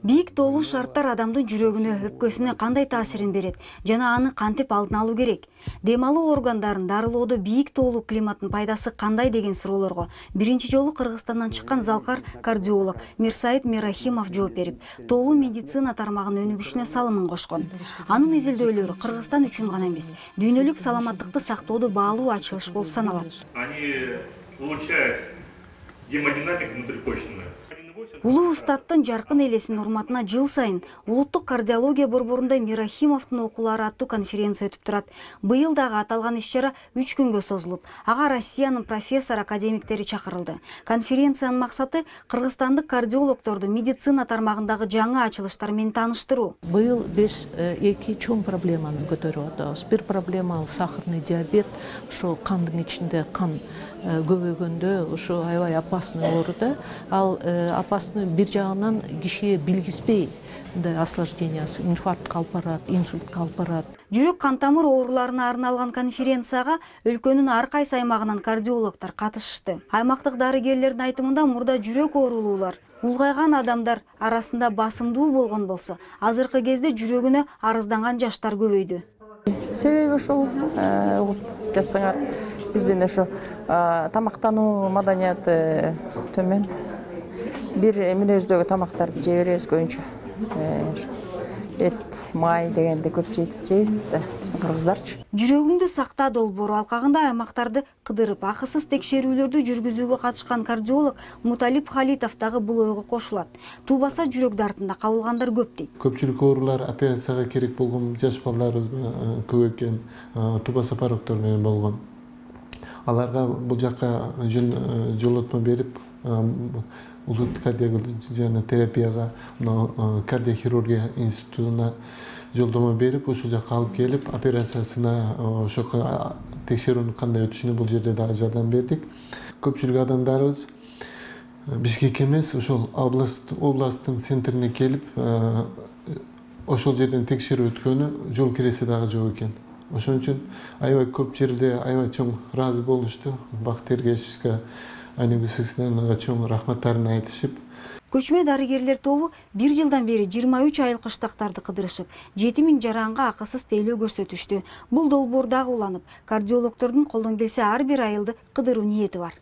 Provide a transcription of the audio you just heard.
Бийик тоолуу шарттар адамдын жүрөгүнө, өпкөсүнө кандай таасирин берет жана аны кантип алдын алуу керек? Дем алуу органдарын дарылоодо бийик тоолуу климаттын пайдасы кандай деген суроолорго биринчи жолу Кыргызстандан чыккан залкар кардиолог Мирсаид Мирахимов жооп берип, тоолуу медицина тармагынын өнүгүшүнө салымын кошкон. Анын изилдөөлөрү Кыргызстан үчүн гана эмес, дүйнөлүк саламаттыкты сактоодо баалуу ачылыш болуп саналат. Они улучшают гемодинамику внутрипочечную. Улуу устаттын жаркын элесинин урматына жыл сайын Улуттук кардиология борборунда Мирахимовдун окуулары аттуу конференция өтүп турат. Быйыл дагы аталган иш-чара 3 күнгө созулуп, ага Россиянын профессор академиктери чакырылды. Конференциянын максаты кыргызстандык кардиологдорду медицина тармагындагы жаңы ачылыштар менен тааныштыруу. Быйыл биз эки чоң проблеманы көтөрүп атабыз. Бир проблема ал сахарный диабет, ошо кандын ичинде кан көбөйгөндө ошо аябай опасный ооруда. Ал опасный бир жагынан кишиге билгизбей осложнениясы, инфарктка алып барат, инсультка алып барат. Жүрөк кан тамыр ооруларына арналган конференцияга өлкөнүн ар кайсы аймагынан кардиологдор катышышты. Аймактык дарыгерлердин айтымында мурда жүрөк оорулуулар улгайган адамдар арасында басымдуу болгон болсо, азыркы кезде жүрөгүнө арызданган жаштар көбөйдү. Себеби ошол угуп жатсаңар, биздин ошо тамактануу маданияты төмөн. Бир мүнөздөгү тамактарды жей беребиз көбүнчө. Эт, май дегенди көп жейт да биздин кыргыздарчы. Жүрөгүңдү сакта долбоору алкагында аймактарды кыдырып, акысыз текшерүүлөрдү жүргүзүүгө катышкан кардиолог Муталип Халитов дагы бул ойго кошулат. Туубаса жүрөк дартында кабылгандар көп дейт. Көпчүлүк оорулар операцияга керек болгон жаш балдарыбыз көп экен, туубаса пароктор менен болгон. Аларга бул жакка жолотмо берип, улут кардиология терапияга, кардиохирургия институтуна жолдомо берип, ушул жакка алып келип, операциясына ошо текшерүүнүн кандай өтүшүнө бул жерде дагы жардам бердик. Көпчүлүк адамдарыбыз Бишкек эмес, ошол областтын центрине келип, ошол жерден текшерүү өткөнү жол киреси дагы жок экен. Ошон үчүн аябай көп жерде аябай чоң ыраазы болушту. Бакыт Эргешевге, Айнагүл чоң рахматтарын айтышып. Көчмө дарыгерлер тобу 1 жылдан бери 23 айыл кыштактарды кыдырышып, 7000 жаранга акысыз тейлөө көрсөтүштү. Бул долбоор дагы уланып, кардиологдордун колдон келсе ар бир айылды кыдыруу ниети бар.